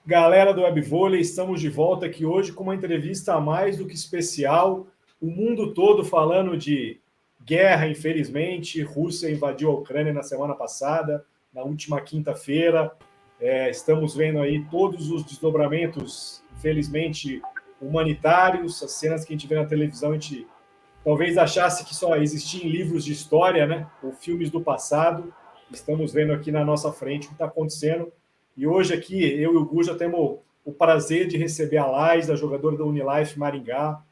Galera do Webvôlei, estamos de volta aqui hoje com uma entrevista mais do que especial. O mundo todo falando de guerra, infelizmente. Rússia invadiu a Ucrânia na semana passada, na última quinta-feira. Estamos vendo aí todos os desdobramentos, infelizmente, humanitários. As cenas que a gente vê na televisão, a gente talvez achasse que só existiam livros de história, né? Ou filmes do passado. Estamos vendo aqui na nossa frente o que está acontecendo. E hoje aqui, eu e o Gu já temos o prazer de receber a Liza, jogadora da Unilife Maringá.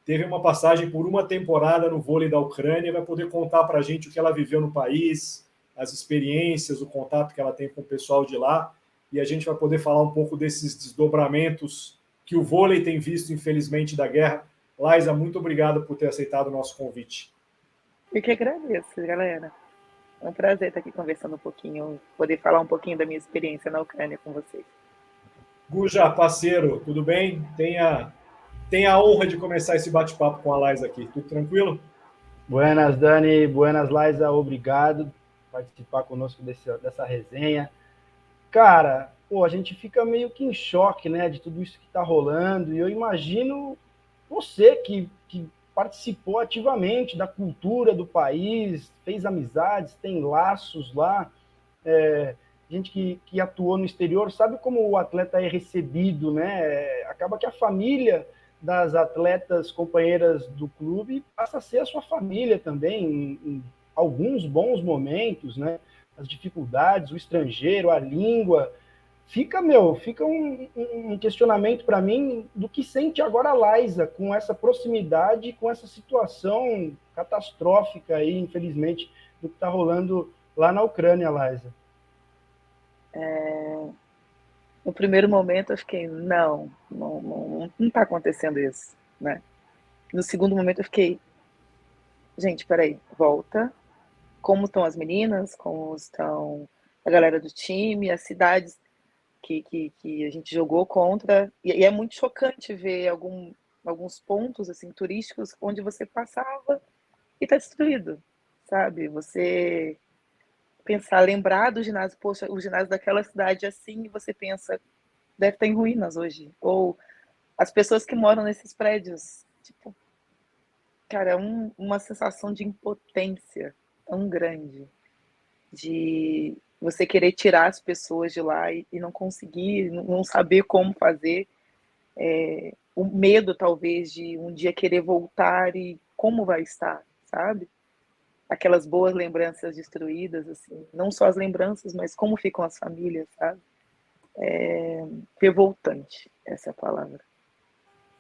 Teve uma passagem por uma temporada no vôlei da Ucrânia, vai poder contar para a gente o que ela viveu no país, as experiências, o contato que ela tem com o pessoal de lá. E a gente vai poder falar um pouco desses desdobramentos que o vôlei tem visto, infelizmente, da guerra. Liza, muito obrigado por ter aceitado o nosso convite. Eu que agradeço, galera. É um prazer estar aqui conversando um pouquinho, poder falar um pouquinho da minha experiência na Ucrânia com vocês. Guja, parceiro, tudo bem? Tenha a honra de começar esse bate-papo com a Liza aqui. Tudo tranquilo? Buenas, Dani. Buenas, Liza. Obrigado por participar conosco dessa resenha. Cara, a gente fica meio que em choque, né, de tudo isso que está rolando. E eu imagino você que participou ativamente da cultura do país, fez amizades, tem laços lá, gente que atuou no exterior, sabe como o atleta é recebido, né? Acaba que a família das atletas companheiras do clube passa a ser a sua família também, em alguns bons momentos, né? As dificuldades, o estrangeiro, a língua. Fica um questionamento para mim do que sente agora a Liza com essa proximidade, com essa situação catastrófica aí, infelizmente, do que está rolando lá na Ucrânia, Liza. No primeiro momento eu fiquei, não está acontecendo isso, né? No segundo momento eu fiquei, gente, peraí, volta. Como estão as meninas? Como estão a galera do time, as cidades que a gente jogou contra? E é muito chocante ver alguns pontos assim turísticos onde você passava e está destruído, sabe? Você pensar, lembrar do ginásio, poxa, o ginásio daquela cidade assim, e você pensa, deve estar em ruínas hoje. Ou as pessoas que moram nesses prédios, tipo, cara, é uma sensação de impotência tão grande, de você querer tirar as pessoas de lá e não conseguir, não saber como fazer. O medo, talvez, de um dia querer voltar e como vai estar, sabe? Aquelas boas lembranças destruídas, assim, não só as lembranças, mas como ficam as famílias, sabe? Revoltante, essa é a palavra.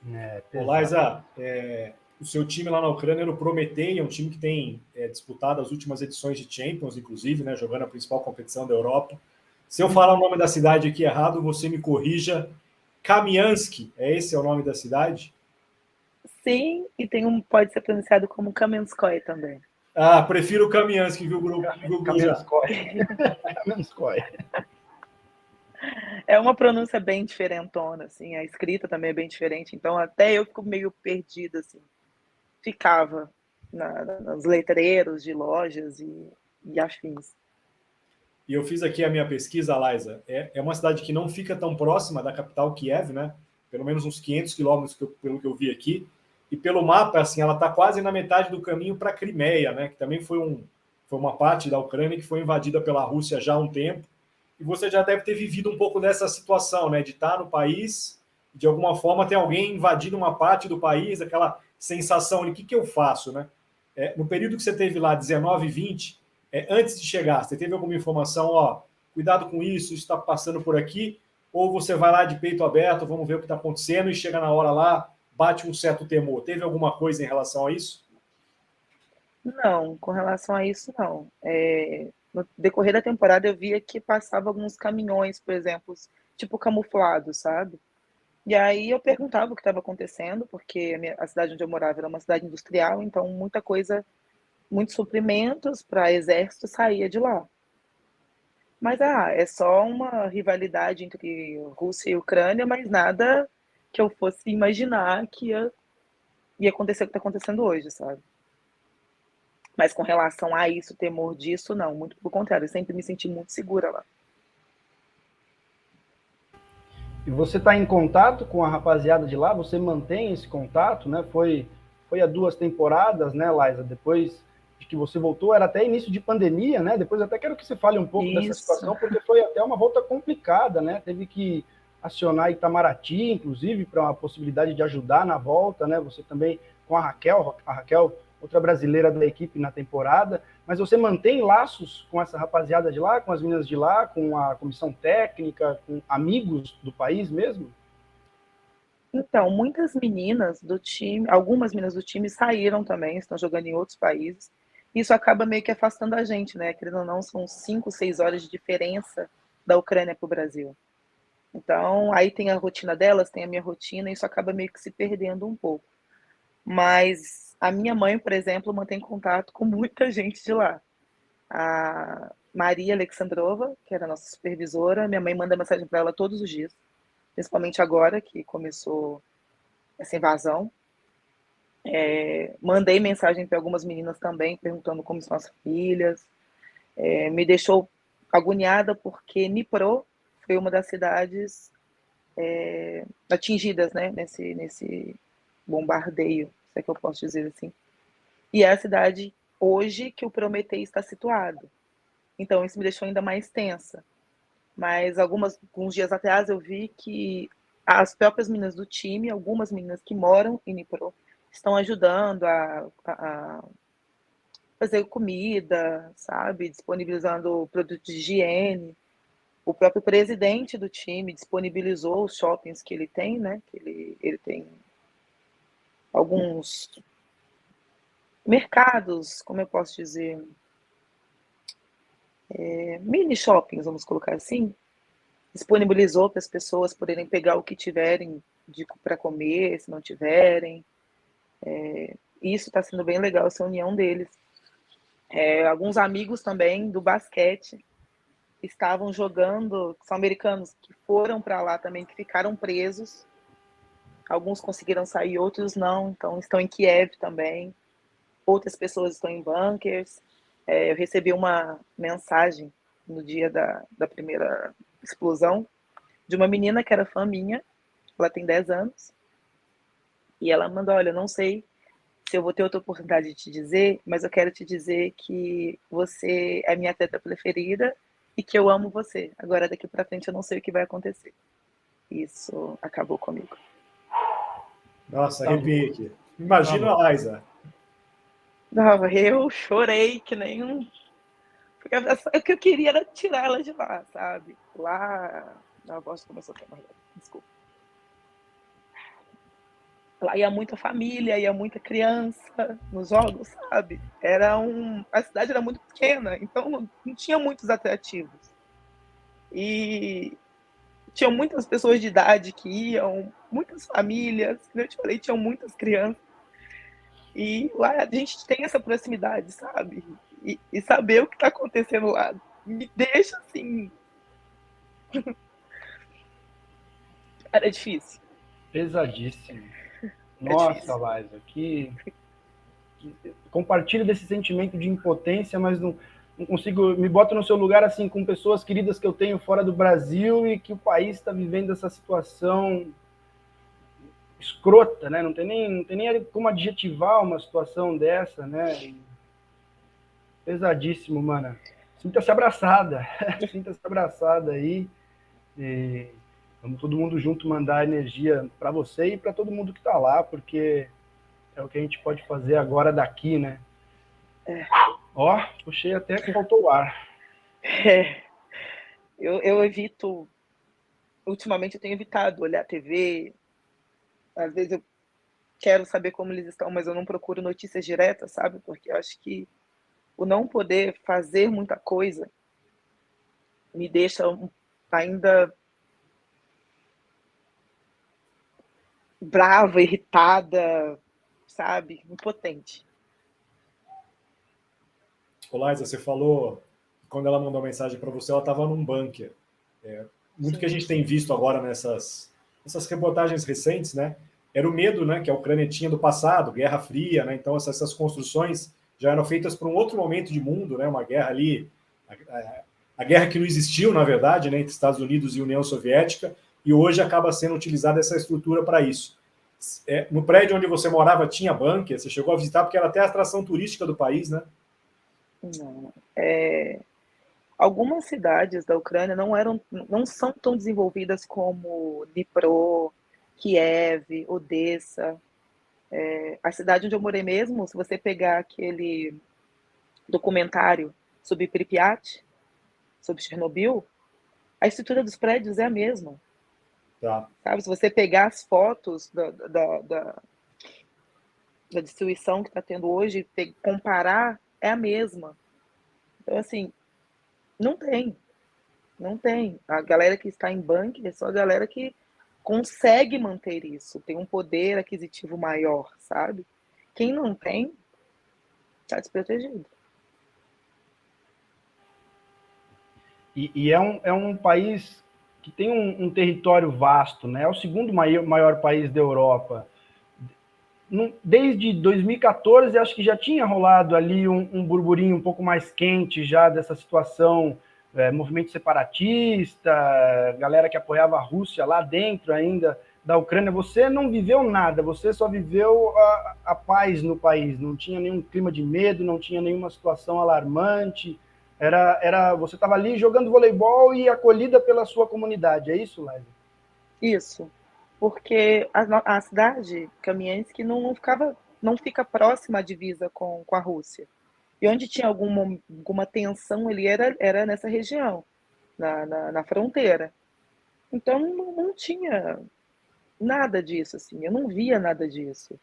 Ô, Pesado. Liza, o seu time lá na Ucrânia era o Prometei, é um time que tem disputado as últimas edições de Champions, inclusive, né, jogando a principal competição da Europa. Se eu falar o nome da cidade aqui errado, você me corrija. Kamianski, esse é o nome da cidade? Sim, e pode ser pronunciado como Kamenskoye também. Ah, prefiro o Kamianski, viu, Guja? Kamenskoye. É uma pronúncia bem diferentona, assim, a escrita também é bem diferente, então até eu fico meio perdida, assim. Ficava nos letreiros de lojas e afins. E eu fiz aqui a minha pesquisa, Liza. É uma cidade que não fica tão próxima da capital Kiev, né? Pelo menos uns 500 quilômetros, pelo que eu vi aqui. E pelo mapa, assim, ela está quase na metade do caminho para a Crimeia, né? Que também foi uma parte da Ucrânia que foi invadida pela Rússia já há um tempo. E você já deve ter vivido um pouco dessa situação, né? De estar no país, de alguma forma tem alguém invadindo uma parte do país, aquela sensação de o que eu faço, né? No período que você teve lá, 19 e 20, antes de chegar, você teve alguma informação, cuidado com isso está passando por aqui, ou você vai lá de peito aberto, vamos ver o que está acontecendo, e chega na hora lá, bate um certo temor. Teve alguma coisa em relação a isso? Não, com relação a isso, não. No decorrer da temporada eu via que passava alguns caminhões, por exemplo, tipo camuflados, sabe? E aí eu perguntava o que estava acontecendo, porque a cidade onde eu morava era uma cidade industrial, então muita coisa, muitos suprimentos para exército saía de lá. Mas é só uma rivalidade entre Rússia e Ucrânia, mas nada que eu fosse imaginar que ia acontecer o que está acontecendo hoje, sabe? Mas com relação a isso, temor disso, não. Muito pelo contrário, eu sempre me senti muito segura lá. E você está em contato com a rapaziada de lá? Você mantém esse contato, né? Foi há 2 temporadas, né, Laisa? Depois de que você voltou, era até início de pandemia, né? Depois até quero que você fale um pouco dessa situação, porque foi até uma volta complicada, né? Teve que acionar Itamaraty, inclusive, para uma possibilidade de ajudar na volta, né? Você também com a Raquel, outra brasileira da equipe na temporada, mas você mantém laços com essa rapaziada de lá, com as meninas de lá, com a comissão técnica, com amigos do país mesmo? Então, muitas meninas do time, algumas meninas do time saíram também, estão jogando em outros países. Isso acaba meio que afastando a gente, né? Querendo ou não, são 5, 6 horas de diferença da Ucrânia para o Brasil. Então, aí tem a rotina delas, tem a minha rotina, e isso acaba meio que se perdendo um pouco. Mas a minha mãe, por exemplo, mantém contato com muita gente de lá. A Maria Alexandrova, que era a nossa supervisora, minha mãe manda mensagem para ela todos os dias, principalmente agora que começou essa invasão. Mandei mensagem para algumas meninas também, perguntando como estão as filhas. Me deixou agoniada porque Dnipro foi uma das cidades atingidas, né, nesse bombardeio, se é que eu posso dizer assim. E é a cidade hoje que o Prometei está situado. Então isso me deixou ainda mais tensa. Mas alguns dias atrás eu vi que as próprias meninas do time, algumas meninas que moram em Dnipro, estão ajudando a fazer comida, sabe? Disponibilizando produtos de higiene. O próprio presidente do time disponibilizou os shoppings que ele tem, né? Que ele tem alguns mercados, como eu posso dizer, mini shoppings, vamos colocar assim, disponibilizou para as pessoas poderem pegar o que tiverem para comer, se não tiverem. Isso está sendo bem legal, essa união deles. Alguns amigos também do basquete estavam jogando, são americanos, que foram para lá também, que ficaram presos. Alguns conseguiram sair, outros não, então estão em Kiev também. Outras pessoas estão em bunkers. Eu recebi uma mensagem no dia da primeira explosão de uma menina que era fã minha, ela tem 10 anos, e ela mandou, olha, não sei se eu vou ter outra oportunidade de te dizer, mas eu quero te dizer que você é minha atleta preferida e que eu amo você. Agora, daqui para frente, eu não sei o que vai acontecer. Isso acabou comigo. Nossa, arrepiei aqui. Imagina a Laisa. Não, eu chorei que nem um... O que eu queria era tirar ela de lá, sabe? Lá... A voz começou a queimar. Desculpa. Lá ia muita família, ia muita criança nos jogos, sabe? A cidade era muito pequena, então não tinha muitos atrativos. E tinham muitas pessoas de idade que iam, muitas famílias, como eu te falei, tinham muitas crianças. E lá a gente tem essa proximidade, sabe? E saber o que está acontecendo lá me deixa assim. Era difícil. Pesadíssimo. Nossa, Laisa, compartilho desse sentimento de impotência, mas não consigo, me boto no seu lugar assim, com pessoas queridas que eu tenho fora do Brasil e que o país está vivendo essa situação escrota, né? Não tem nem como adjetivar uma situação dessa, né? Pesadíssimo, mana. Sinta-se abraçada, sinta-se abraçada aí. E vamos todo mundo junto mandar energia para você e para todo mundo que está lá, porque é o que a gente pode fazer agora daqui, né? Ó, puxei até que faltou o ar. Eu evito, ultimamente eu tenho evitado olhar a TV, às vezes eu quero saber como eles estão, mas eu não procuro notícias diretas, sabe? Porque eu acho que o não poder fazer muita coisa me deixa ainda brava, irritada, sabe? Impotente. Ô, Laisa, você falou, quando ela mandou mensagem para você, ela estava num bunker. Muito Sim. que a gente tem visto agora nessas reportagens recentes, né? Era o medo, né, que a Ucrânia tinha do passado, Guerra Fria, né? Então essas construções já eram feitas para um outro momento de mundo, né? Uma guerra ali, a guerra que não existiu, na verdade, né, entre Estados Unidos e União Soviética, e hoje acaba sendo utilizada essa estrutura para isso. No prédio onde você morava tinha bunker? Você chegou a visitar, porque era até a atração turística do país, né? Não. Algumas cidades da Ucrânia não são tão desenvolvidas como Dnipro, Kiev, Odessa. A cidade onde eu morei mesmo, se você pegar aquele documentário sobre Pripyat, sobre Chernobyl, a estrutura dos prédios é a mesma. Tá. Sabe? Se você pegar as fotos da destruição que está tendo hoje, comparar, é a mesma. Então, assim, não tem. Não tem. A galera que está em bunker é só a galera que consegue manter isso, tem um poder aquisitivo maior, sabe? Quem não tem, está desprotegido. E é um país que tem um território vasto, né? É o segundo maior país da Europa. Desde 2014, acho que já tinha rolado ali um burburinho um pouco mais quente já dessa situação, movimento separatista, galera que apoiava a Rússia lá dentro ainda da Ucrânia. Você não viveu nada, você só viveu a paz no país, não tinha nenhum clima de medo, não tinha nenhuma situação alarmante. Você estava ali jogando voleibol e acolhida pela sua comunidade, é isso, Laila? Isso, porque a cidade Kamiansk não fica próxima à divisa com a Rússia. E onde tinha alguma tensão ali era nessa região, na fronteira. Então não tinha nada disso, assim, eu não via nada disso.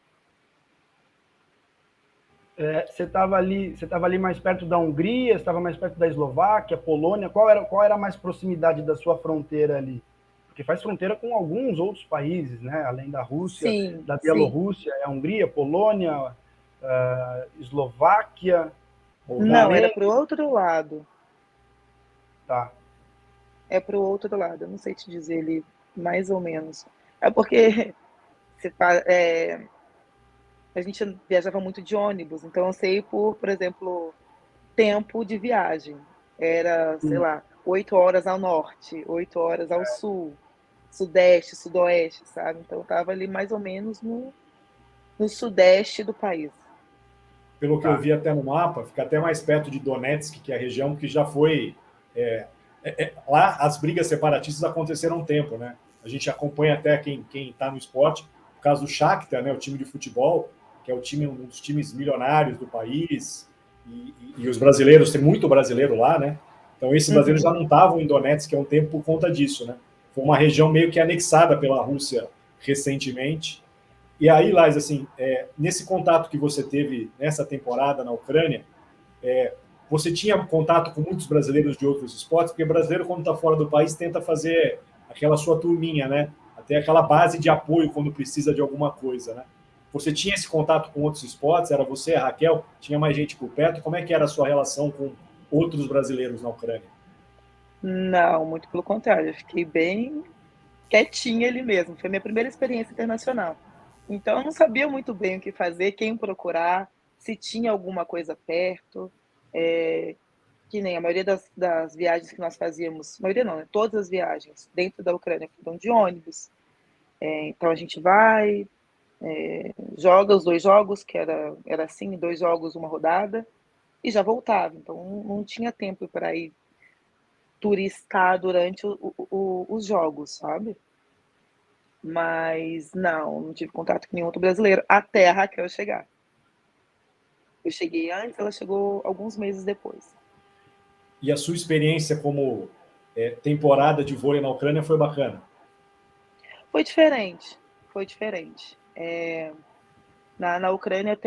Você estava ali mais perto da Hungria, estava mais perto da Eslováquia, Polônia. Qual era a mais proximidade da sua fronteira ali? Porque faz fronteira com alguns outros países, né? Além da Rússia, Sim, da sim. Bielorrússia, a Hungria, Polônia, Eslováquia, Não, era Romênia. para o outro lado. Tá. É para o outro lado. Eu não sei te dizer ele mais ou menos. É porque a gente viajava muito de ônibus, então eu sei por exemplo, tempo de viagem. Era, sei lá, 8 horas ao norte, 8 horas ao sul, sudeste, sudoeste, sabe? Então eu estava ali mais ou menos no sudeste do país. Pelo que eu Tá. vi até no mapa, fica até mais perto de Donetsk, que é a região que já foi. Lá as brigas separatistas aconteceram há um tempo, né? A gente acompanha até quem está no esporte, no caso do Shakhtar, né, o time de futebol, que é um dos times milionários do país, e os brasileiros, tem muito brasileiro lá, né? Então esses brasileiros já não estavam em Donetsk há um tempo por conta disso, né? Foi uma região meio que anexada pela Rússia recentemente. E aí, Lais, assim, nesse contato que você teve nessa temporada na Ucrânia, você tinha contato com muitos brasileiros de outros esportes, porque o brasileiro, quando está fora do país, tenta fazer aquela sua turminha, né? Até aquela base de apoio quando precisa de alguma coisa, né? Você tinha esse contato com outros esportes? Era você, a Raquel? Tinha mais gente por perto? Como é que era a sua relação com outros brasileiros na Ucrânia? Não, muito pelo contrário, eu fiquei bem quietinha ali mesmo. Foi minha primeira experiência internacional. Então eu não sabia muito bem o que fazer, quem procurar, se tinha alguma coisa perto. É, que nem a maioria das viagens que nós fazíamos, maioria não, né? Todas as viagens dentro da Ucrânia foram de ônibus. Então a gente vai, joga os 2 jogos, que era assim, 2 jogos, uma rodada, e já voltava. Então não tinha tempo para ir turistar durante os jogos, sabe? Mas não tive contato com nenhum outro brasileiro até a Raquel chegar. Eu cheguei antes, ela chegou alguns meses depois. E a sua experiência como temporada de vôlei na Ucrânia foi bacana? Foi diferente, foi diferente. Na Ucrânia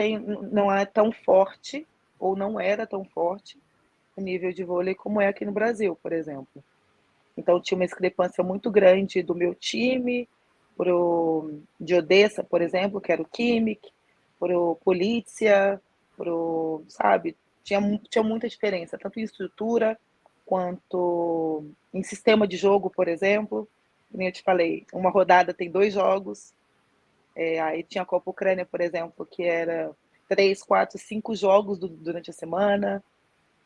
não é tão forte, ou não era tão forte, o nível de vôlei como é aqui no Brasil, por exemplo. Então tinha uma discrepância muito grande do meu time de Odessa, por exemplo, que era o Khimik, pro Polícia, sabe? Tinha muita diferença, tanto em estrutura quanto em sistema de jogo, por exemplo. Como eu te falei, uma rodada tem 2 jogos. Aí tinha a Copa Ucrânia, por exemplo, que era 3, 4, 5 jogos durante a semana,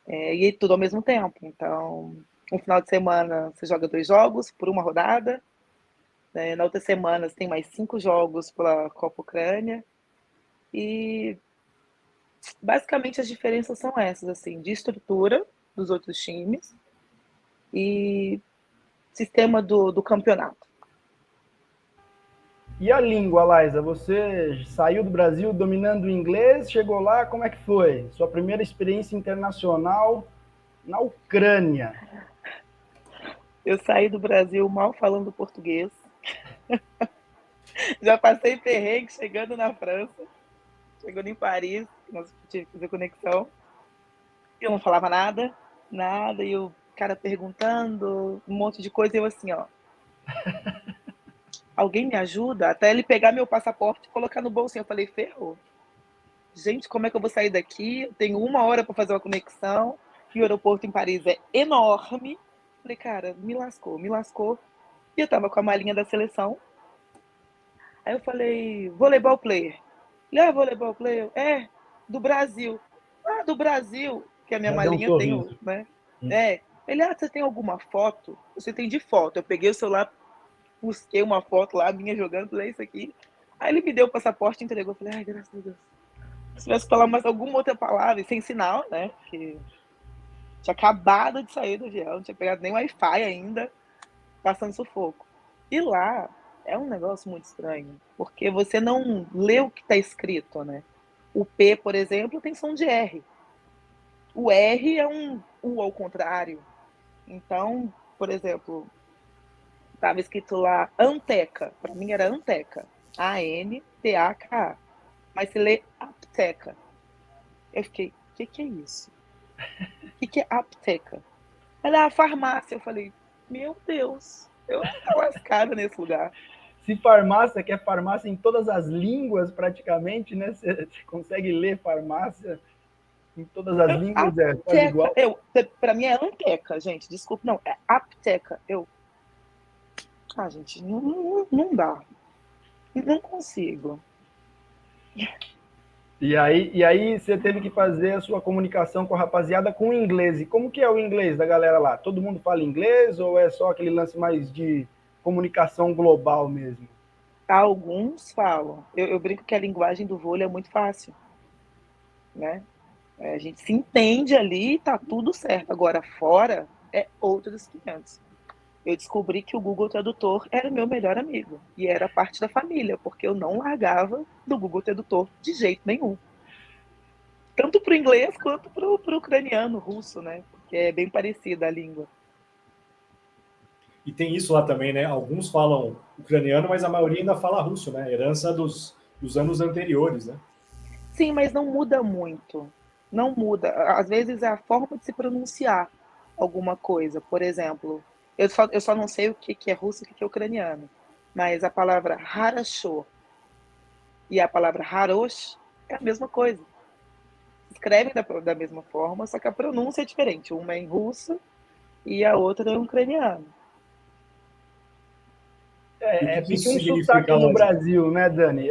e tudo ao mesmo tempo. Então, um final de semana você joga 2 jogos por uma rodada, né? Na outra semana tem mais 5 jogos pela Copa Ucrânia. E basicamente as diferenças são essas, assim, de estrutura dos outros times e sistema do campeonato. E a língua, Laisa? Você saiu do Brasil dominando o inglês, chegou lá, como é que foi? Sua primeira experiência internacional na Ucrânia. Eu saí do Brasil mal falando português. Já passei perrengue chegando na França, chegando em Paris, nós tive que fazer conexão. Eu não falava nada, nada, e o cara perguntando um monte de coisa, e eu assim, ó, alguém me ajuda? Até ele pegar meu passaporte e colocar no bolsinho. Eu falei, ferrou. Gente, como é que eu vou sair daqui? Eu tenho 1 hora para fazer uma conexão, e o aeroporto em Paris é enorme. Falei, cara, me lascou, me lascou. E eu tava com a malinha da seleção. Aí eu falei, voleibol player. Ele, voleibol player? É, do Brasil. Ah, do Brasil, que a minha Já deu um malinha tem, sorriso. né? É. Ele, você tem alguma foto? Você tem de foto. Eu peguei o celular, busquei uma foto lá, minha jogando, falei, isso aqui. Aí ele me deu o passaporte e entregou. Eu falei, ai, graças a Deus. Se tivesse falado mais alguma outra palavra, e sem sinal, né? Porque tinha acabado de sair do avião, não tinha pegado nem Wi-Fi ainda, passando sufoco. E lá é um negócio muito estranho, porque você não lê o que está escrito, né? O P, por exemplo, tem som de R. O R é um U ao contrário. Então, por exemplo, estava escrito lá Anteca. Para mim era Anteca. A-N-T-A-K-A. Mas se lê Apteca. Eu fiquei, o que é isso? O que é apteca? Ela é a farmácia. Eu falei, meu Deus, eu tô lascada nesse lugar. Se farmácia, que é farmácia em todas as línguas praticamente, né? Você consegue ler farmácia em todas as línguas, é quase Apteca. igual. Pra mim é anteca, gente. Desculpa, não, é apteca. Gente, não dá. Não consigo. E aí você teve que fazer a sua comunicação com a rapaziada com o inglês. E como que é o inglês da galera lá? Todo mundo fala inglês ou é só aquele lance mais de comunicação global mesmo? Alguns falam. Eu brinco que a linguagem do vôlei é muito fácil, né? A gente se entende ali, tá tudo certo. Agora, fora é outros 500. Eu descobri que o Google Tradutor era o meu melhor amigo. E era parte da família, porque eu não largava do Google Tradutor de jeito nenhum. Tanto para o inglês quanto para o ucraniano, russo, né? Porque é bem parecida a língua. E tem isso lá também, né? Alguns falam ucraniano, mas a maioria ainda fala russo, né? Herança dos anos anteriores, né? Sim, mas não muda muito. Não muda. Às vezes é a forma de se pronunciar alguma coisa. Por exemplo, eu só não sei o que é russo e o que é ucraniano. Mas a palavra harasho e a palavra harosh é a mesma coisa. Escrevem da mesma forma, só que a pronúncia é diferente. Uma é em russo e a outra é em ucraniano. E o que que Pique isso um significa, sotaque no Laís? Brasil, né, Dani?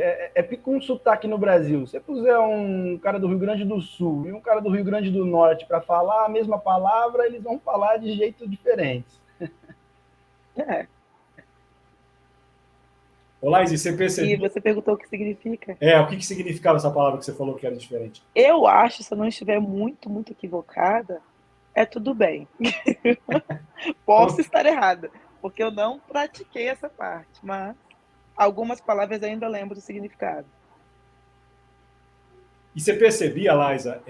Pique um sotaque no Brasil. Se você puser um cara do Rio Grande do Sul e um cara do Rio Grande do Norte para falar a mesma palavra, eles vão falar de jeito diferentes. É. Ô, Laís, e você E percebeu? você perguntou o que significa. O que que significava essa palavra que você falou que era diferente? Eu acho, se eu não estiver muito, muito equivocada, é tudo bem. Posso Então, estar errada, porque eu não pratiquei essa parte, mas algumas palavras ainda lembro do significado. e você percebia, Laisa,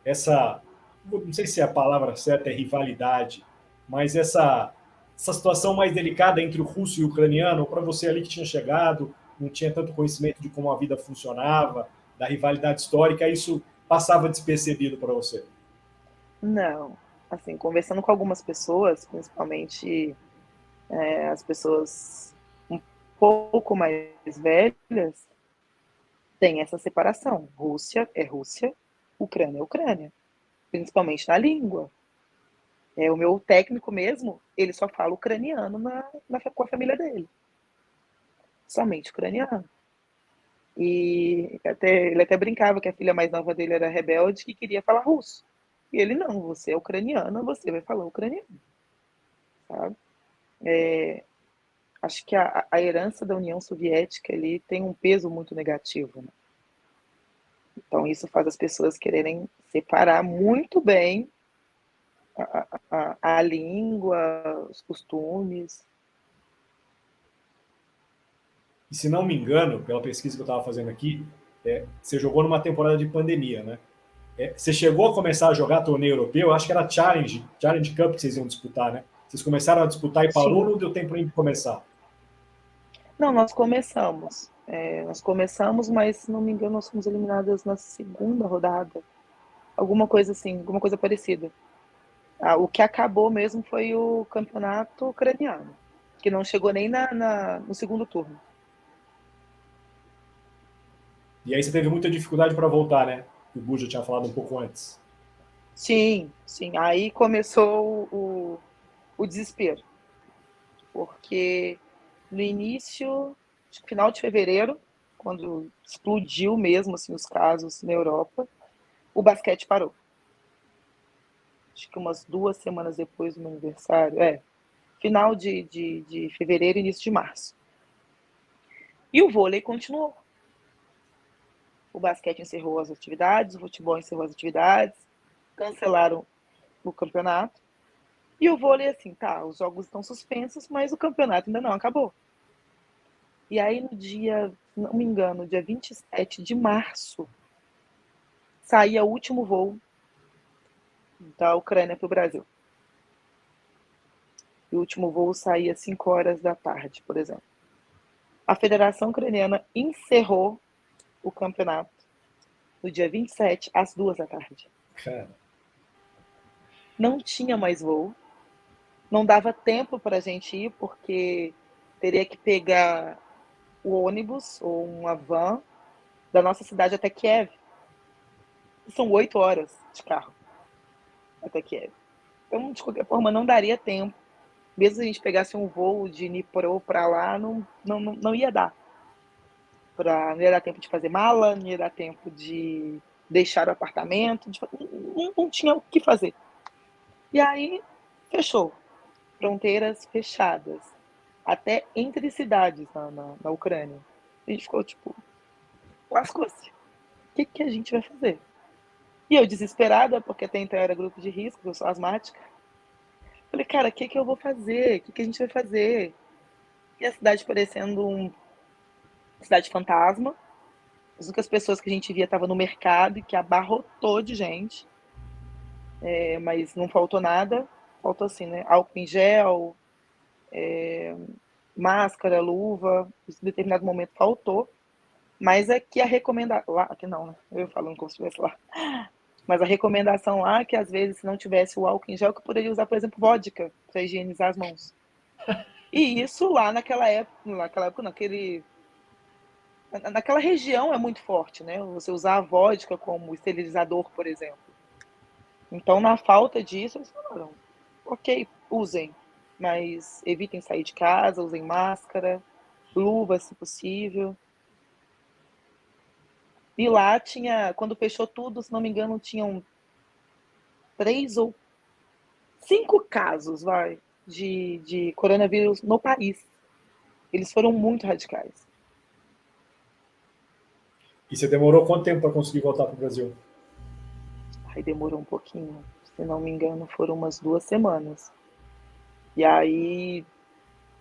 essa, não sei se a palavra certa é rivalidade, mas essa situação mais delicada entre o russo e o ucraniano, para você ali que tinha chegado, não tinha tanto conhecimento de como a vida funcionava, da rivalidade histórica, isso passava despercebido para você? Não, assim, conversando com algumas pessoas, principalmente as pessoas um pouco mais velhas, tem essa separação. Rússia é Rússia, Ucrânia é Ucrânia, principalmente na língua. O meu técnico mesmo, ele só fala ucraniano com a família dele. Somente ucraniano. E ele até brincava que a filha mais nova dele era rebelde e queria falar russo. E ele, não, você é ucraniana, você vai falar ucraniano. Sabe? Acho que a herança da União Soviética ali tem um peso muito negativo, né? Então isso faz as pessoas quererem separar muito bem a língua, os costumes. E se não me engano, pela pesquisa que eu estava fazendo aqui, você jogou numa temporada de pandemia, né? Você chegou a começar a jogar torneio europeu? Acho que era Challenge Cup que vocês iam disputar, né? Vocês começaram a disputar e parou, Sim. não deu tempo nem de começar? Não, nós começamos. Nós começamos, mas se não me engano, nós fomos eliminadas na segunda rodada. Alguma coisa assim, alguma coisa parecida. O que acabou mesmo foi o campeonato ucraniano, que não chegou nem no segundo turno. E aí você teve muita dificuldade para voltar, né? O Bu já tinha falado um pouco antes. Sim, sim. Aí começou o desespero, porque no início, acho que final de fevereiro, quando explodiu mesmo assim, os casos na Europa, o basquete parou. Acho que umas 2 semanas depois do meu aniversário. Final de fevereiro, início de março. E o vôlei continuou. O basquete encerrou as atividades, o futebol encerrou as atividades, cancelaram o campeonato. E o vôlei, assim, tá, os jogos estão suspensos, mas o campeonato ainda não acabou. E aí, no dia, se não me engano, dia 27 de março, saía o último voo da Ucrânia para o Brasil. E o último voo saía às 5 horas da tarde, por exemplo. A Federação Ucraniana encerrou o campeonato no dia 27, às 2 da tarde. Cara. Não tinha mais voo. Não dava tempo para a gente ir, porque teria que pegar o ônibus ou uma van da nossa cidade até Kiev. São 8 horas de carro até Kiev. Então, de qualquer forma, não daria tempo. Mesmo se a gente pegasse um voo de Dnipro para lá, não ia dar. Não ia dar tempo de fazer mala, não ia dar tempo de deixar o apartamento, não tinha o que fazer. E aí, fechou. Fronteiras fechadas. Até entre cidades na Ucrânia. A gente ficou tipo, lascou-se. O que a gente vai fazer? E eu desesperada, porque até então eu era grupo de risco, eu sou asmática. Falei, cara, o que eu vou fazer? O que a gente vai fazer? E a cidade parecendo uma cidade fantasma. As únicas pessoas que a gente via estavam no mercado e que abarrotou de gente. Mas não faltou nada. Faltou assim, né? Álcool em gel, máscara, luva. Em determinado momento faltou. Mas aqui a recomendação. Lá, aqui não, né? Eu falando como se estivesse lá. Mas a recomendação lá é que, às vezes, se não tivesse o álcool em gel, que eu poderia usar, por exemplo, vodka para higienizar as mãos. E isso lá naquela época, naquela região é muito forte, né? Você usar a vodka como esterilizador, por exemplo. Então, na falta disso, eles falaram, ok, usem, mas evitem sair de casa, usem máscara, luva, se possível. E lá tinha, quando fechou tudo, se não me engano, tinham 3 ou 5 casos, de coronavírus no país. Eles foram muito radicais. E você demorou quanto tempo para conseguir voltar para o Brasil? Aí demorou um pouquinho. Se não me engano, foram umas 2 semanas. E aí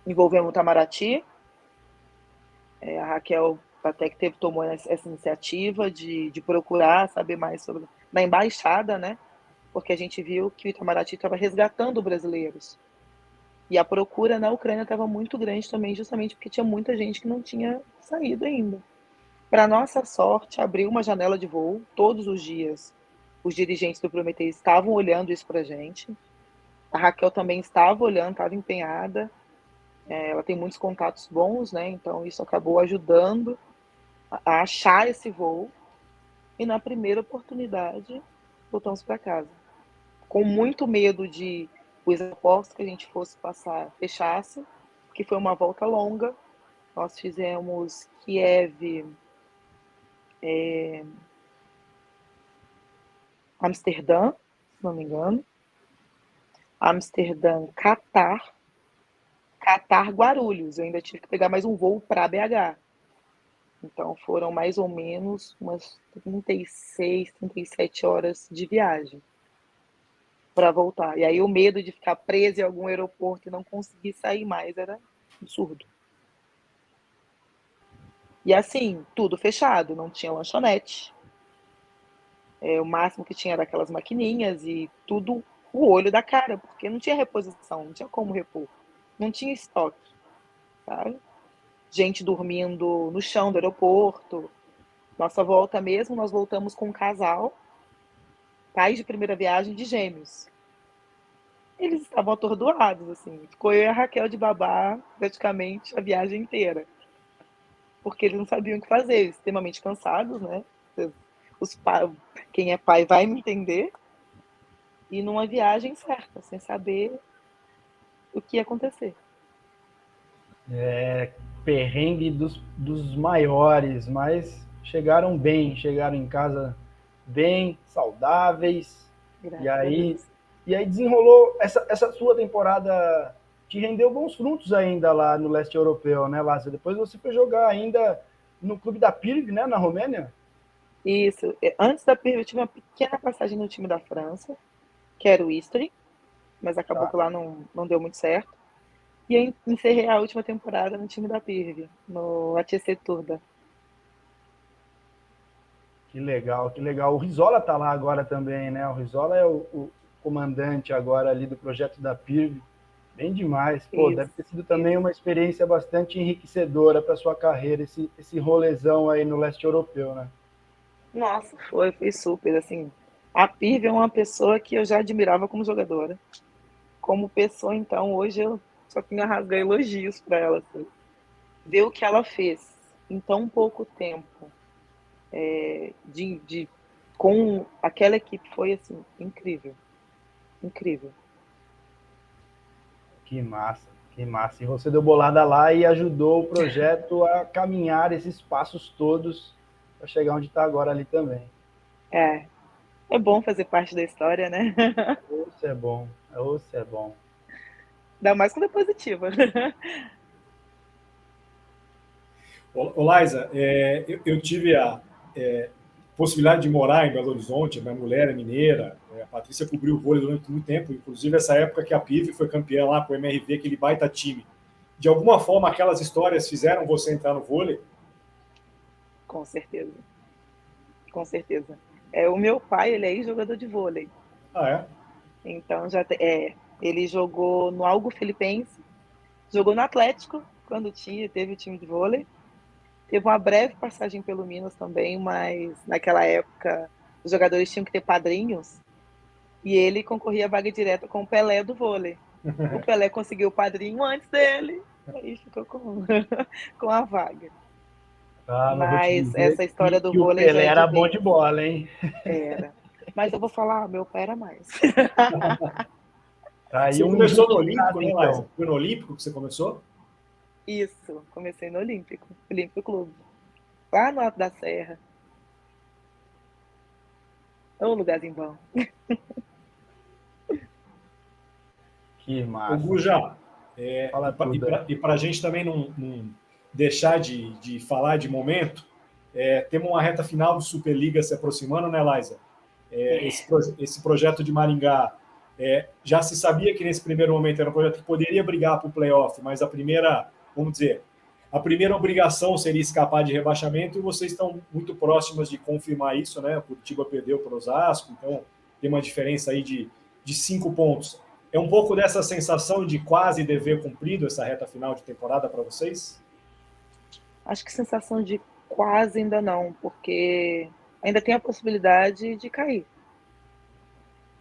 envolvemos o Itamaraty. A Raquel até que tomou essa iniciativa de procurar saber mais sobre na embaixada, né? Porque a gente viu que o Itamaraty estava resgatando brasileiros. E a procura na Ucrânia estava muito grande também, justamente porque tinha muita gente que não tinha saído ainda. Para nossa sorte, abriu uma janela de voo todos os dias. Os dirigentes do Prometeu estavam olhando isso para a gente. A Raquel também estava olhando, estava empenhada. Ela tem muitos contatos bons, né? Então isso acabou ajudando a achar esse voo. E na primeira oportunidade, voltamos para casa. Com muito medo de os aeroportos que a gente fosse passar fechasse, porque foi uma volta longa. Nós fizemos Kiev, Amsterdã, se não me engano. Amsterdã, Catar, Catar, Guarulhos. Eu ainda tive que pegar mais um voo para BH. Então foram mais ou menos umas 36, 37 horas de viagem para voltar. E aí o medo de ficar preso em algum aeroporto e não conseguir sair mais era absurdo. E assim, tudo fechado, não tinha lanchonete. O máximo que tinha era aquelas maquininhas e tudo o olho da cara, porque não tinha reposição, não tinha como repor. Não tinha estoque, sabe? Gente dormindo no chão do aeroporto. Nossa volta mesmo, nós voltamos com um casal, pais de primeira viagem de gêmeos. Eles estavam atordoados, assim. Ficou eu e a Raquel de babá praticamente a viagem inteira. Porque eles não sabiam o que fazer, extremamente cansados, né? Os pa... Quem é pai vai me entender. E numa viagem certa, sem saber o que ia acontecer. Perrengue dos maiores, mas chegaram bem, chegaram em casa bem, saudáveis. Graças E a aí, Deus. e aí desenrolou essa sua temporada, te rendeu bons frutos ainda lá no leste europeu, né, Lázaro? Depois você foi jogar ainda no clube da Pirv, né, na Romênia? Isso. Antes da PIR, eu tive uma pequena passagem no time da França, que era o Istres, mas acabou Tá. que lá não deu muito certo. E eu encerrei a última temporada no time da PIRV, no ATC Turda. Que legal, que legal. O Rizola tá lá agora também, né? O Rizola é o comandante agora ali do projeto da Pirv. Bem demais. Pô, Isso, deve ter sido também isso. uma experiência bastante enriquecedora para sua carreira, esse rolezão aí no leste europeu, né? Nossa, foi super, assim. A PIRV é uma pessoa que eu já admirava como jogadora. Como pessoa, então, hoje eu só tenho a rasgar elogios para ela, assim. Ver o que ela fez em tão pouco tempo, com aquela equipe foi, assim, incrível. Incrível. Que massa, que massa. E você deu bolada lá e ajudou o projeto a caminhar esses passos todos para chegar onde está agora ali também. É, é bom fazer parte da história, né? Isso é bom, isso é bom. Ainda mais quando é positiva. Ô, Liza, eu tive a possibilidade de morar em Belo Horizonte, minha mulher é mineira, a Patrícia cobriu o vôlei durante muito tempo, inclusive essa época que a PIV foi campeã lá com o MRV, aquele baita time. De alguma forma, aquelas histórias fizeram você entrar no vôlei? Com certeza, com certeza. O meu pai, ele é ex-jogador de vôlei. Ah, é? Então, ele jogou no Algo Filipense, jogou no Atlético, quando teve o time de vôlei. Teve uma breve passagem pelo Minas também, mas naquela época os jogadores tinham que ter padrinhos e ele concorria à vaga direta com o Pelé do vôlei. O Pelé conseguiu o padrinho antes dele, aí ficou com, com a vaga. Ah, mas vou te Mas dizer essa história do que o vôlei já Pelé é de era bom de berço. bola, hein? Era. Mas eu vou falar, meu pai era mais. Tá aí Você um começou no Olímpico, injustiçado, né, então. Liza? Foi no Olímpico que você começou? Isso, comecei no Olímpico, Olímpico Clube, lá no Alto da Serra. É um lugarzinho bom. Que O massa. Guja, Fala tudo aí. e para a gente também não deixar de falar de momento, temos uma reta final do Superliga se aproximando, né, Liza? Esse projeto de Maringá, já se sabia que nesse primeiro momento era um projeto que poderia brigar para o playoff, mas vamos dizer, a primeira obrigação seria escapar de rebaixamento e vocês estão muito próximas de confirmar isso, né? O Curitiba perdeu para o Osasco, então tem uma diferença aí de 5 pontos. É um pouco dessa sensação de quase dever cumprido essa reta final de temporada para vocês? Acho que sensação de quase ainda não, porque ainda tem a possibilidade de cair.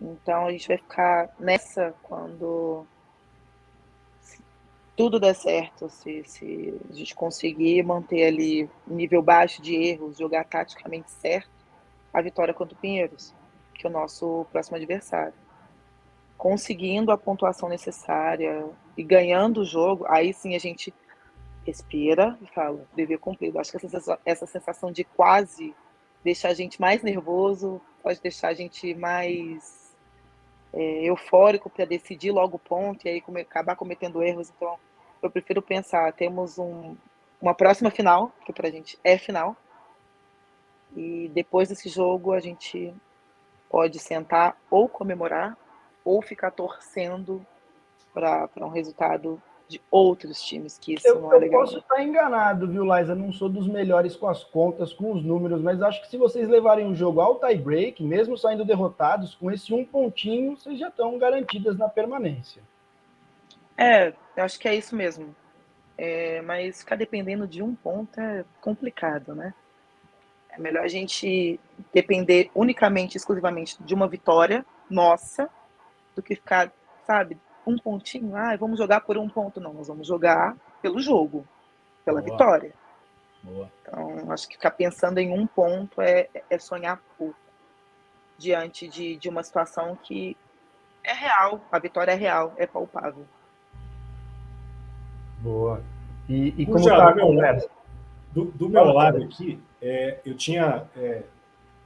Então a gente vai ficar nessa quando tudo der certo, se a gente conseguir manter ali um nível baixo de erros, jogar taticamente certo, a vitória contra o Pinheiros, que é o nosso próximo adversário. Conseguindo a pontuação necessária e ganhando o jogo, aí sim a gente respira e fala, dever cumprido. Acho que essa sensação de quase deixa a gente mais nervoso, pode deixar a gente mais eufórico para decidir logo o ponto e aí acabar cometendo erros. Então, eu prefiro pensar, temos uma próxima final, que pra gente é final, e depois desse jogo a gente pode sentar ou comemorar ou ficar torcendo para um resultado de outros times, que isso não é Eu legal. posso estar enganado, viu, Liza? Não sou dos melhores com as contas, com os números, mas acho que se vocês levarem o jogo ao tie-break, mesmo saindo derrotados, com esse 1 pontinho, vocês já estão garantidas na permanência. Eu acho que é isso mesmo. Mas ficar dependendo de 1 ponto é complicado, né? É melhor a gente depender unicamente, exclusivamente de uma vitória nossa, do que ficar, sabe, 1 pontinho, vamos jogar por 1 ponto. Não, nós vamos jogar pelo jogo, pela Boa. vitória. Boa. Então, acho que ficar pensando em 1 ponto é sonhar pouco, diante de uma situação que é real, a vitória é real, é palpável. Boa. E como Já, está a conversa? Do meu lado aqui, eu tinha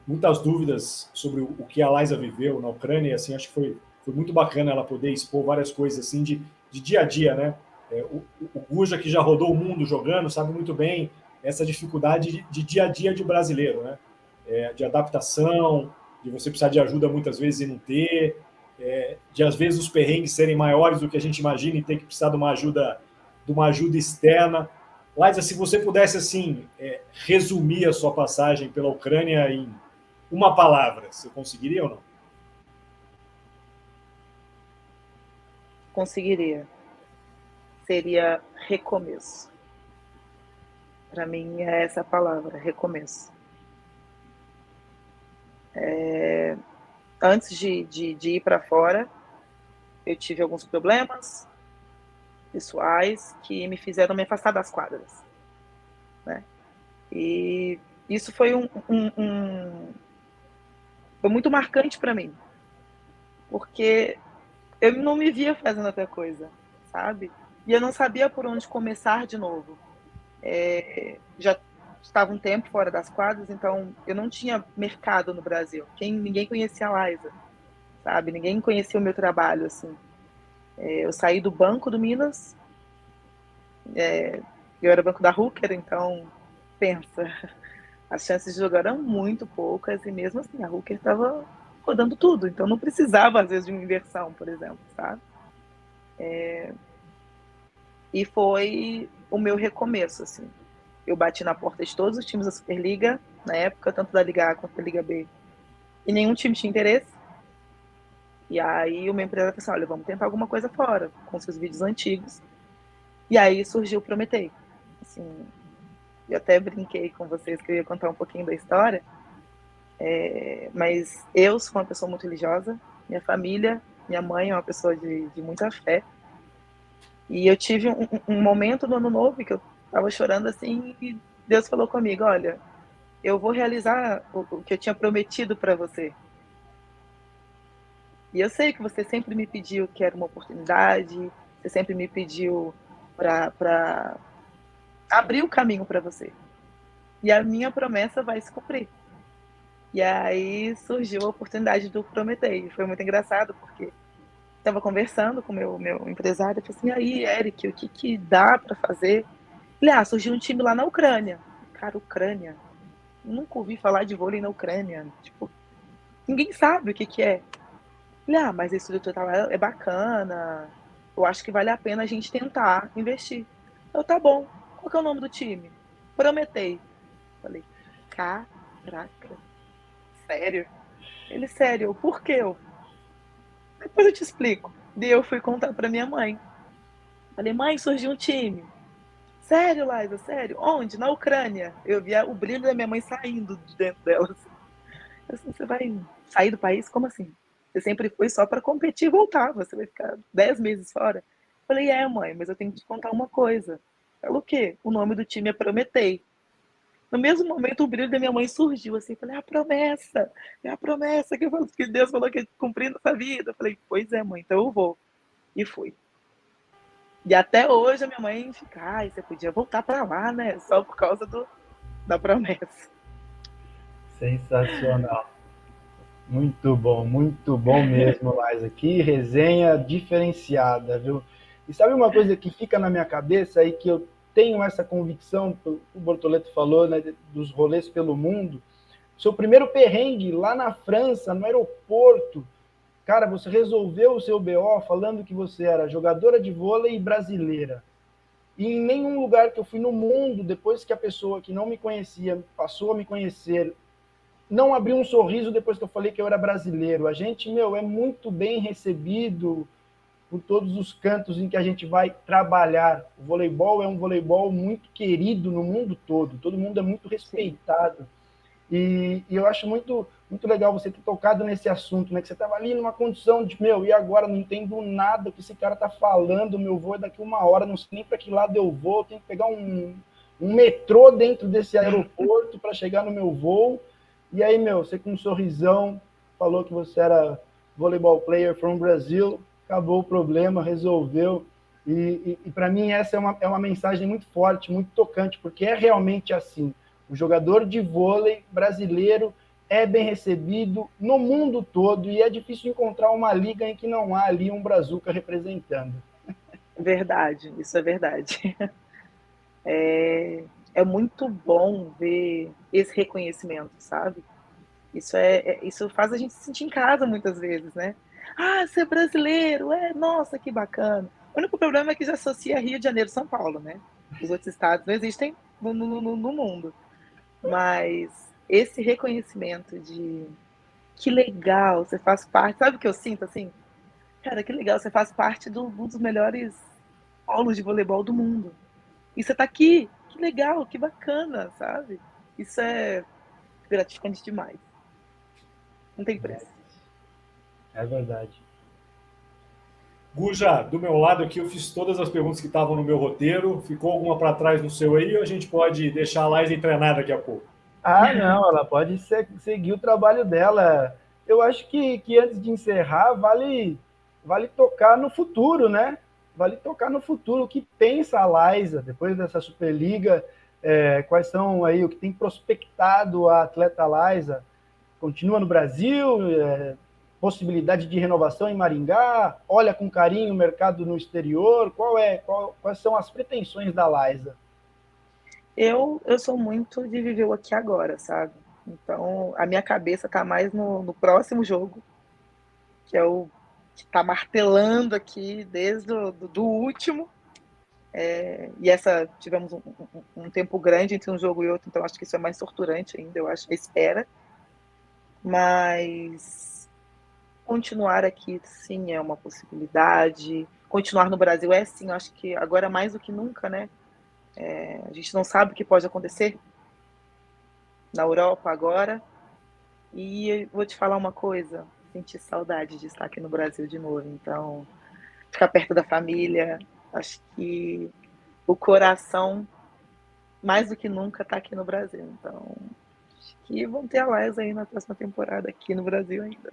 muitas dúvidas sobre o que a Liza viveu na Ucrânia, e assim, acho que foi muito bacana ela poder expor várias coisas assim de dia a dia, né? O Guja, que já rodou o mundo jogando, sabe muito bem essa dificuldade de dia a dia de brasileiro, né? De adaptação, de você precisar de ajuda muitas vezes e não ter, de às vezes os perrengues serem maiores do que a gente imagina e ter que precisar de uma ajuda externa. Liza, se você pudesse assim resumir a sua passagem pela Ucrânia em uma palavra, você conseguiria ou não? Conseguiria. Seria recomeço. Para mim é essa a palavra, recomeço. Antes de ir para fora, eu tive alguns problemas pessoais que me fizeram me afastar das quadras, né? E isso foi foi muito marcante para mim, porque eu não me via fazendo outra coisa, sabe? E eu não sabia por onde começar de novo. Já estava um tempo fora das quadras, então eu não tinha mercado no Brasil. Ninguém conhecia a Liza, sabe? Ninguém conhecia o meu trabalho, assim. Eu saí do banco do Minas, eu era banco da Hooker, então, pensa, as chances de jogar eram muito poucas, e mesmo assim, a Hooker estava rodando tudo, então não precisava, às vezes, de uma inversão, por exemplo, sabe? E foi o meu recomeço, assim. Eu bati na porta de todos os times da Superliga, na época, tanto da Liga A quanto da Liga B, e nenhum time tinha interesse. E aí o meu empresário falou assim, olha, vamos tentar alguma coisa fora, com seus vídeos antigos. E aí surgiu o Prometei. Assim, eu até brinquei com vocês que eu ia contar um pouquinho da história, mas eu sou uma pessoa muito religiosa, minha família, minha mãe é uma pessoa de muita fé, e eu tive um momento no Ano Novo que eu estava chorando assim, e Deus falou comigo, olha, eu vou realizar o que eu tinha prometido para você. E eu sei que você sempre me pediu que era uma oportunidade, você sempre me pediu para abrir o caminho para você. E a minha promessa vai se cumprir. E aí surgiu a oportunidade do Prometei. Foi muito engraçado, porque estava conversando com o meu empresário, eu falei assim, aí, Eric, o que dá para fazer? Ele, surgiu um time lá na Ucrânia. Cara, Ucrânia? Nunca ouvi falar de vôlei na Ucrânia. Tipo, ninguém sabe o que é. Ele, mas esse estrutura lá é bacana, eu acho que vale a pena a gente tentar investir. Eu, tá bom, qual que é o nome do time? Prometei. Falei, caraca, sério? Ele, sério, por quê? Depois eu te explico. E eu fui contar pra minha mãe. Falei, mãe, surgiu um time. Sério, Liza, sério? Onde? Na Ucrânia. Eu via o brilho da minha mãe saindo de dentro dela. Assim, você vai sair do país? Como assim? Você sempre foi só para competir e voltar. Você vai ficar 10 meses fora? Falei, mãe, mas eu tenho que te contar uma coisa. Ela, o quê? O nome do time é Prometei. No mesmo momento, o brilho da minha mãe surgiu, assim, falei, é a promessa que Deus falou que ia cumprir nessa vida. Eu falei, pois é, mãe, então eu vou. E fui. E até hoje a minha mãe fica, você podia voltar para lá, né? Só por causa da promessa. Sensacional. Muito bom mesmo, Liza. Que resenha diferenciada, viu? E sabe uma coisa que fica na minha cabeça e que eu tenho essa convicção, o Bortoleto falou, né, dos rolês pelo mundo, seu primeiro perrengue lá na França, no aeroporto, cara, você resolveu o seu BO falando que você era jogadora de vôlei brasileira. E em nenhum lugar que eu fui no mundo, depois que a pessoa que não me conhecia passou a me conhecer, não abriu um sorriso depois que eu falei que eu era brasileiro. A gente, é muito bem recebido por todos os cantos em que a gente vai trabalhar. O voleibol é um voleibol muito querido no mundo todo mundo é muito respeitado. E eu acho muito, muito legal você ter tocado nesse assunto, né? Que você estava ali numa condição de, e agora não entendo nada que esse cara está falando, meu voo é daqui 1 hora, não sei nem para que lado eu vou, tenho que pegar um metrô dentro desse aeroporto para chegar no meu voo. E aí, você com um sorrisão, falou que você era volleyball player from Brazil, acabou o problema, resolveu. E para mim essa é uma mensagem muito forte, muito tocante, porque é realmente assim. O jogador de vôlei brasileiro é bem recebido no mundo todo e é difícil encontrar uma liga em que não há ali um brazuca representando. Verdade, isso é verdade. É muito bom ver esse reconhecimento, sabe? Isso faz a gente se sentir em casa muitas vezes, né? Ah, ser brasileiro, nossa, que bacana. O único problema é que já associa Rio de Janeiro e São Paulo, né? Os outros estados não existem no mundo. Mas esse reconhecimento de que legal, você faz parte, sabe o que eu sinto assim? Cara, que legal, você faz parte de um dos melhores polos de voleibol do mundo. E você tá aqui, que legal, que bacana, sabe? Isso é gratificante demais. Não tem preço. É verdade. Guja, do meu lado aqui eu fiz todas as perguntas que estavam no meu roteiro. Ficou alguma para trás no seu aí ou a gente pode deixar a Laís treinar daqui a pouco? Ah, não, ela pode seguir o trabalho dela. Eu acho que antes de encerrar, vale tocar no futuro, né? Vale tocar no futuro. O que pensa a Laisa depois dessa Superliga? Quais são aí o que tem prospectado a atleta Laisa? Continua no Brasil? Possibilidade de renovação em Maringá? Olha com carinho o mercado no exterior? Quais são as pretensões da Laisa? Eu sou muito de viver o aqui e agora, sabe? Então, a minha cabeça tá mais no próximo jogo, que é o que tá martelando aqui desde do último. E tivemos um tempo grande entre um jogo e outro, então acho que isso é mais torturante ainda, eu acho, a espera. Mas continuar aqui, sim, é uma possibilidade. Continuar no Brasil sim, eu acho que agora mais do que nunca, né? A gente não sabe o que pode acontecer na Europa agora. E eu vou te falar uma coisa, senti saudade de estar aqui no Brasil de novo. Então, ficar perto da família, acho que o coração, mais do que nunca, está aqui no Brasil. Então, acho que vão ter a Laís aí na próxima temporada aqui no Brasil ainda.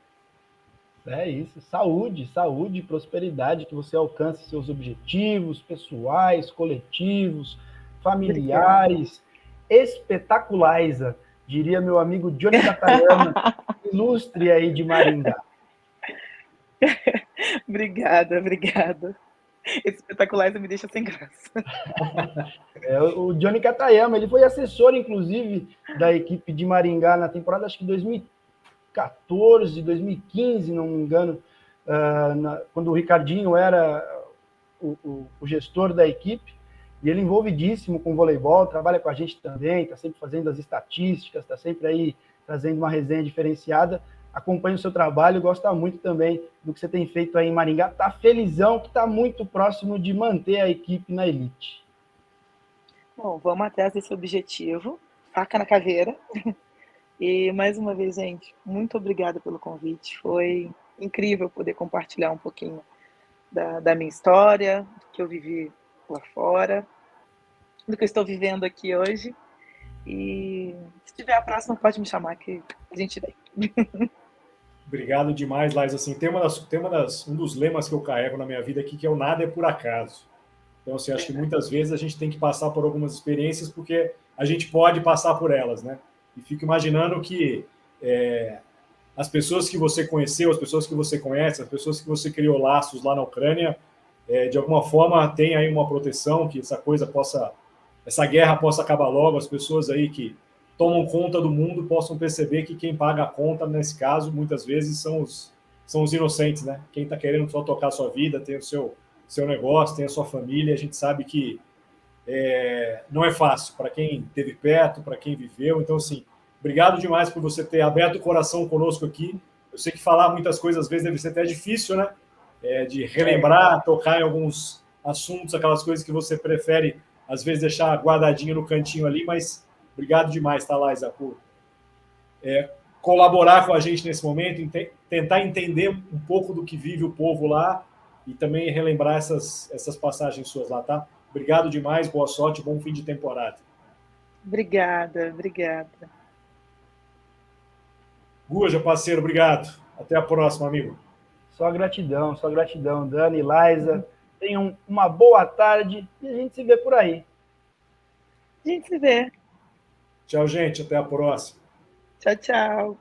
É isso, saúde, prosperidade, que você alcance seus objetivos pessoais, coletivos, familiares, espetaculares, diria meu amigo Johnny Catayama, ilustre aí de Maringá. Obrigada. Espetaculares me deixa sem graça. O Johnny Catayama, ele foi assessor, inclusive, da equipe de Maringá na temporada, acho que 2014, 2015, não me engano, quando o Ricardinho era o gestor da equipe, e ele envolvidíssimo com voleibol, trabalha com a gente também, está sempre fazendo as estatísticas, está sempre aí trazendo uma resenha diferenciada. Acompanha o seu trabalho, gosta muito também do que você tem feito aí em Maringá. Está felizão, que está muito próximo de manter a equipe na elite. Bom, vamos atrás desse objetivo, faca na caveira. E mais uma vez, gente, muito obrigada pelo convite. Foi incrível poder compartilhar um pouquinho da minha história, do que eu vivi lá fora, do que eu estou vivendo aqui hoje. E se tiver a próxima, pode me chamar que a gente vem. Obrigado demais, Laís. Assim, um dos lemas que eu carrego na minha vida aqui, que é o nada é por acaso. Então, assim, acho que muitas vezes a gente tem que passar por algumas experiências porque a gente pode passar por elas, né? E fico imaginando que as pessoas que você conheceu, as pessoas que você conhece, as pessoas que você criou laços lá na Ucrânia, de alguma forma tem aí uma proteção, que essa guerra possa acabar logo, as pessoas aí que tomam conta do mundo possam perceber que quem paga a conta, nesse caso, muitas vezes são os inocentes, né? Quem está querendo só tocar a sua vida, tem o seu negócio, tem a sua família, a gente sabe que não é fácil para quem esteve perto, para quem viveu. Então, assim, obrigado demais por você ter aberto o coração conosco aqui. Eu sei que falar muitas coisas às vezes deve ser até difícil, né? De relembrar, tocar em alguns assuntos, aquelas coisas que você prefere, às vezes, deixar guardadinho no cantinho ali, mas obrigado demais, tá, Laisa, por colaborar com a gente nesse momento, tentar entender um pouco do que vive o povo lá e também relembrar essas passagens suas lá, tá? Obrigado demais, boa sorte, bom fim de temporada. Obrigada. Guja, parceiro, obrigado. Até a próxima, amigo. Só gratidão, Dani, Laisa. Tenham uma boa tarde e a gente se vê por aí. A gente se vê. Tchau, gente. Até a próxima. Tchau.